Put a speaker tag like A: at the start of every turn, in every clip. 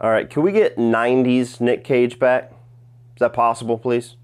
A: All right, can we get 90s Nick Cage back? Is that possible, please?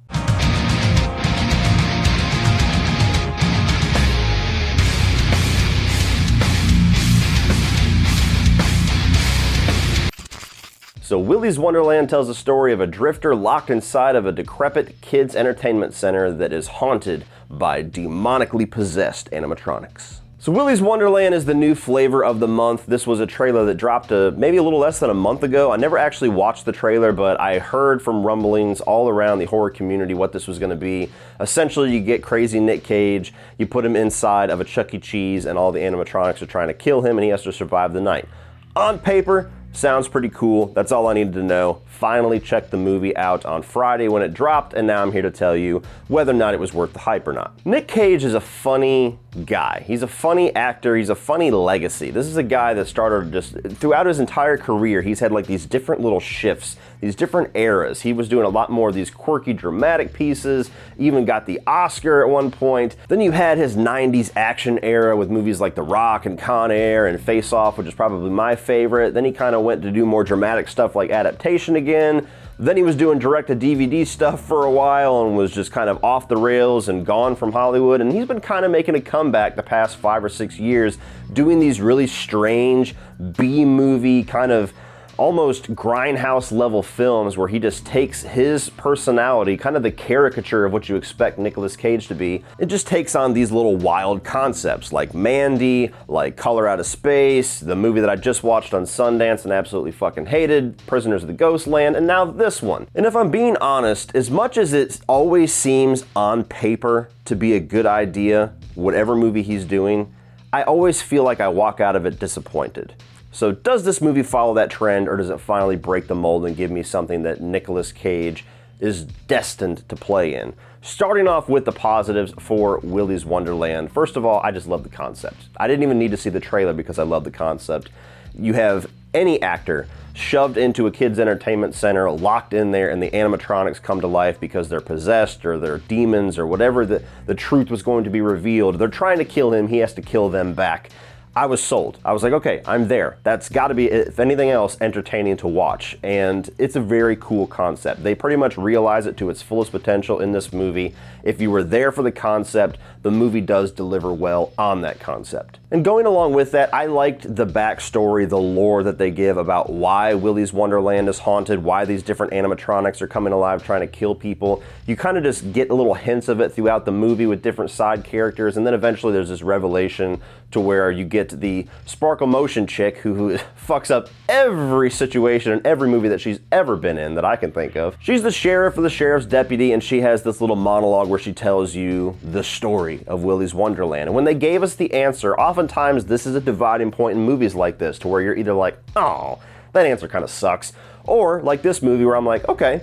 A: So Willy's Wonderland tells the story of a drifter locked inside of a decrepit kids' entertainment center that is haunted by demonically possessed animatronics. So Willy's Wonderland is the new flavor of the month. This was a trailer that dropped maybe a little less than a month ago. I never actually watched the trailer, but I heard from rumblings all around the horror community what this was going to be. Essentially, you get crazy Nick Cage, you put him inside of a Chuck E. Cheese, and all the animatronics are trying to kill him, and he has to survive the night. On paper, sounds pretty cool. That's all I needed to know. Finally checked the movie out on Friday when it dropped, and now I'm here to tell you whether or not it was worth the hype or not. Nick Cage is a funny guy. He's a funny actor. He's a funny legacy. This is a guy that started just throughout his entire career. He's had like these different little shifts, these different eras. He was doing a lot more of these quirky, dramatic pieces, even got the Oscar at one point. Then you had his 90s action era with movies like The Rock and Con Air and Face Off, which is probably my favorite. Then he kind of went to do more dramatic stuff like Adaptation again. Then he was doing direct-to-DVD stuff for a while and was just kind of off the rails and gone from Hollywood. And he's been kind of making a comeback the past 5 or 6 years, doing these really strange B-movie kind of almost grindhouse level films where he just takes his personality, kind of the caricature of what you expect Nicolas Cage to be. It just takes on these little wild concepts like Mandy, like Color Out of Space, the movie that I just watched on Sundance and absolutely fucking hated, Prisoners of the Ghostland, and now this one. And if I'm being honest, as much as it always seems on paper to be a good idea, whatever movie he's doing, I always feel like I walk out of it disappointed. So does this movie follow that trend, or does it finally break the mold and give me something that Nicolas Cage is destined to play in? Starting off with the positives for Willy's Wonderland. First of all, I just love the concept. I didn't even need to see the trailer because I love the concept. You have any actor shoved into a kid's entertainment center, locked in there, and the animatronics come to life because they're possessed or they're demons or whatever the truth was going to be revealed. They're trying to kill him, he has to kill them back. I was sold. I was like, okay, I'm there. That's got to be, if anything else, entertaining to watch. And it's a very cool concept. They pretty much realize it to its fullest potential in this movie. If you were there for the concept, the movie does deliver well on that concept. And going along with that, I liked the backstory, the lore that they give about why Willy's Wonderland is haunted, why these different animatronics are coming alive trying to kill people. You kind of just get little hints of it throughout the movie with different side characters, and then eventually there's this revelation to where you get the Sparkle Motion chick who fucks up every situation in every movie that she's ever been in that I can think of. She's the sheriff or the sheriff's deputy, and she has this little monologue where she tells you the story of Willy's Wonderland. And when they gave us the answer, oftentimes this is a dividing point in movies like this, to where you're either like, oh, that answer kind of sucks, or like this movie where I'm like, okay,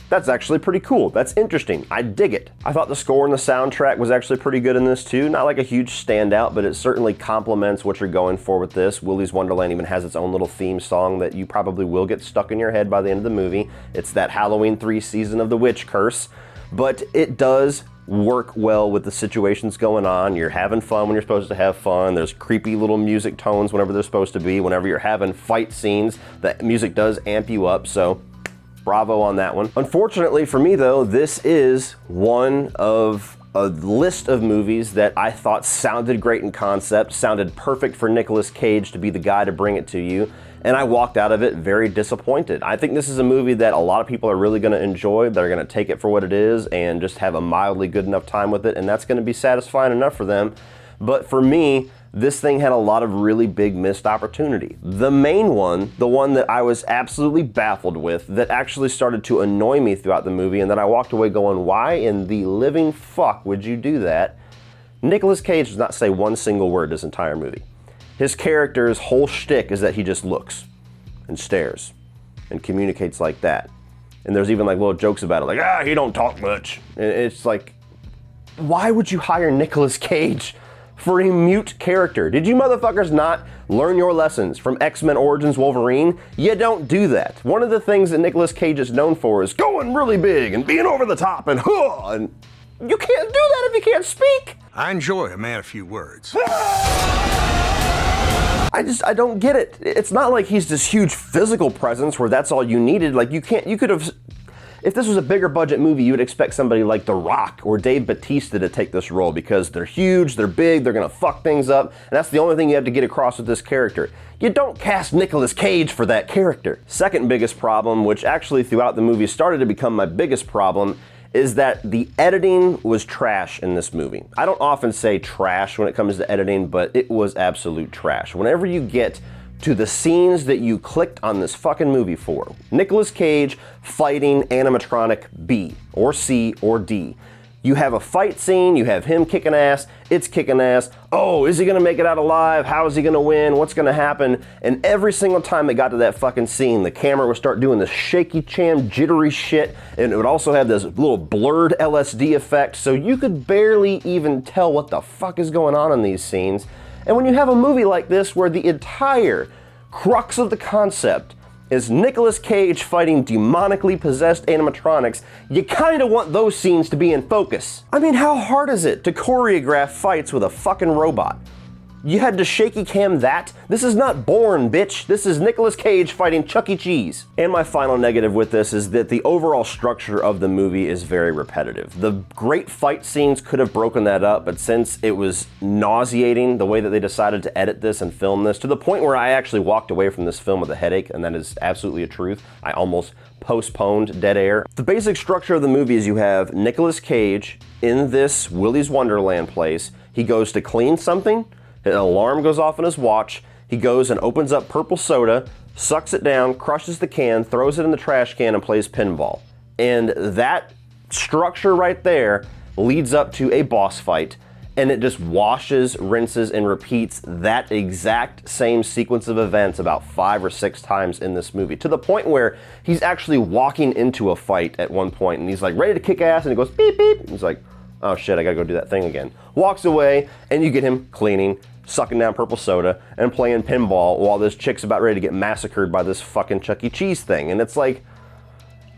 A: that's actually pretty cool. That's interesting. I dig it. I thought the score and the soundtrack was actually pretty good in this too. Not like a huge standout, but it certainly complements what you're going for with this. Willy's Wonderland even has its own little theme song that you probably will get stuck in your head by the end of the movie. It's that Halloween 3 Season of the Witch Curse, but it does work well with the situations going on. You're having fun when you're supposed to have fun. There's creepy little music tones whenever they're supposed to be. Whenever you're having fight scenes, the music does amp you up, so bravo on that one. Unfortunately for me though, this is one of a list of movies that I thought sounded great in concept, sounded perfect for Nicolas Cage to be the guy to bring it to you, and I walked out of it very disappointed. I think this is a movie that a lot of people are really going to enjoy. They're going to take it for what it is and just have a mildly good enough time with it, and that's going to be satisfying enough for them. But for me, this thing had a lot of really big missed opportunity. The main one, the one that I was absolutely baffled with, that actually started to annoy me throughout the movie, and then I walked away going, why in the living fuck would you do that? Nicolas Cage does not say one single word this entire movie. His character's whole shtick is that he just looks and stares and communicates like that. And there's even like little jokes about it, like, he don't talk much. And it's like, why would you hire Nicolas Cage for a mute character? Did you motherfuckers not learn your lessons from X-Men Origins Wolverine? You don't do that. One of the things that Nicolas Cage is known for is going really big and being over the top and you can't do that if you can't speak.
B: I enjoy a man of few words.
A: I don't get it. It's not like he's this huge physical presence where that's all you needed. Like, you could have, if this was a bigger budget movie, you would expect somebody like The Rock or Dave Bautista to take this role because they're huge, they're big, they're gonna fuck things up, and that's the only thing you have to get across with this character. You don't cast Nicolas Cage for that character. Second biggest problem, which actually throughout the movie started to become my biggest problem, is that the editing was trash in this movie. I don't often say trash when it comes to editing, but it was absolute trash. Whenever you get to the scenes that you clicked on this fucking movie for, Nicolas Cage fighting animatronic B, or C, or D. You have a fight scene, you have him kicking ass, it's kicking ass. Oh, is he gonna make it out alive? How is he gonna win? What's gonna happen? And every single time it got to that fucking scene, the camera would start doing this shaky cam, jittery shit, and it would also have this little blurred LSD effect, so you could barely even tell what the fuck is going on in these scenes. And when you have a movie like this where the entire crux of the concept is Nicolas Cage fighting demonically possessed animatronics, you kinda want those scenes to be in focus. I mean, how hard is it to choreograph fights with a fucking robot? You had to shaky cam that? This is not Bourne, bitch. This is Nicolas Cage fighting Chuck E. Cheese. And my final negative with this is that the overall structure of the movie is very repetitive. The great fight scenes could have broken that up, but since it was nauseating the way that they decided to edit this and film this, to the point where I actually walked away from this film with a headache, and that is absolutely a truth. I almost postponed dead air. The basic structure of the movie is you have Nicolas Cage in this Willy's Wonderland place. He goes to clean something, an alarm goes off on his watch, he goes and opens up purple soda, sucks it down, crushes the can, throws it in the trash can, and plays pinball. And that structure right there leads up to a boss fight, and it just washes, rinses, and repeats that exact same sequence of events about 5 or 6 times in this movie, to the point where he's actually walking into a fight at one point, and he's like ready to kick ass, and he goes beep beep, and he's like, oh shit, I gotta go do that thing again. Walks away, and you get him cleaning, sucking down purple soda, and playing pinball while this chick's about ready to get massacred by this fucking Chuck E. Cheese thing. And it's like,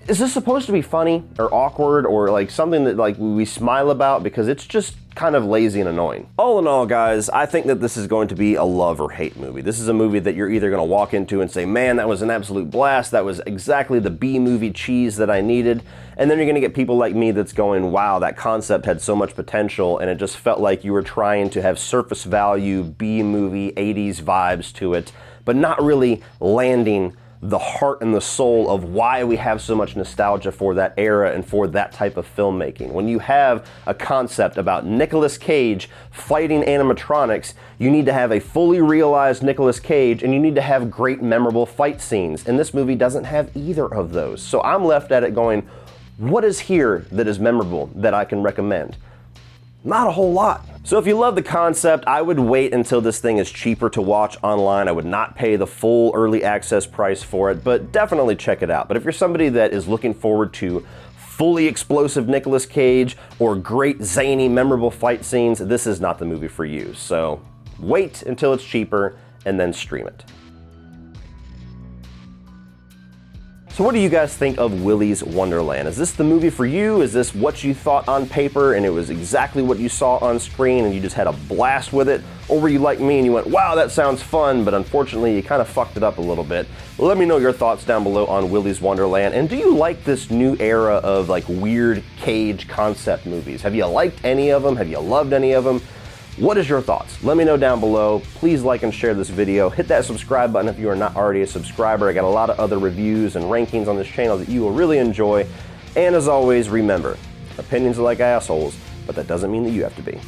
A: is this supposed to be funny or awkward or like something that like we smile about? Because it's just kind of lazy and annoying. All in all, guys, I think that this is going to be a love or hate movie. This is a movie that you're either gonna walk into and say, man, that was an absolute blast, that was exactly the B-movie cheese that I needed. And then you're gonna get people like me that's going, wow, that concept had so much potential, and it just felt like you were trying to have surface value B-movie 80s vibes to it, but not really landing the heart and the soul of why we have so much nostalgia for that era and for that type of filmmaking. When you have a concept about Nicolas Cage fighting animatronics, you need to have a fully realized Nicolas Cage, and you need to have great memorable fight scenes. And this movie doesn't have either of those. So I'm left at it going, what is here that is memorable that I can recommend? Not a whole lot. So if you love the concept, I would wait until this thing is cheaper to watch online. I would not pay the full early access price for it, but definitely check it out. But if you're somebody that is looking forward to fully explosive Nicolas Cage or great zany memorable fight scenes, this is not the movie for you. So wait until it's cheaper and then stream it. So what do you guys think of Willy's Wonderland? Is this the movie for you? Is this what you thought on paper and it was exactly what you saw on screen and you just had a blast with it? Or were you like me and you went, wow, that sounds fun, but unfortunately you kind of fucked it up a little bit? Let me know your thoughts down below on Willy's Wonderland. And do you like this new era of like weird Cage concept movies? Have you liked any of them? Have you loved any of them? What is your thoughts? Let me know down below. Please like and share this video. Hit that subscribe button if you are not already a subscriber. I got a lot of other reviews and rankings on this channel that you will really enjoy. And as always, remember, opinions are like assholes, but that doesn't mean that you have to be.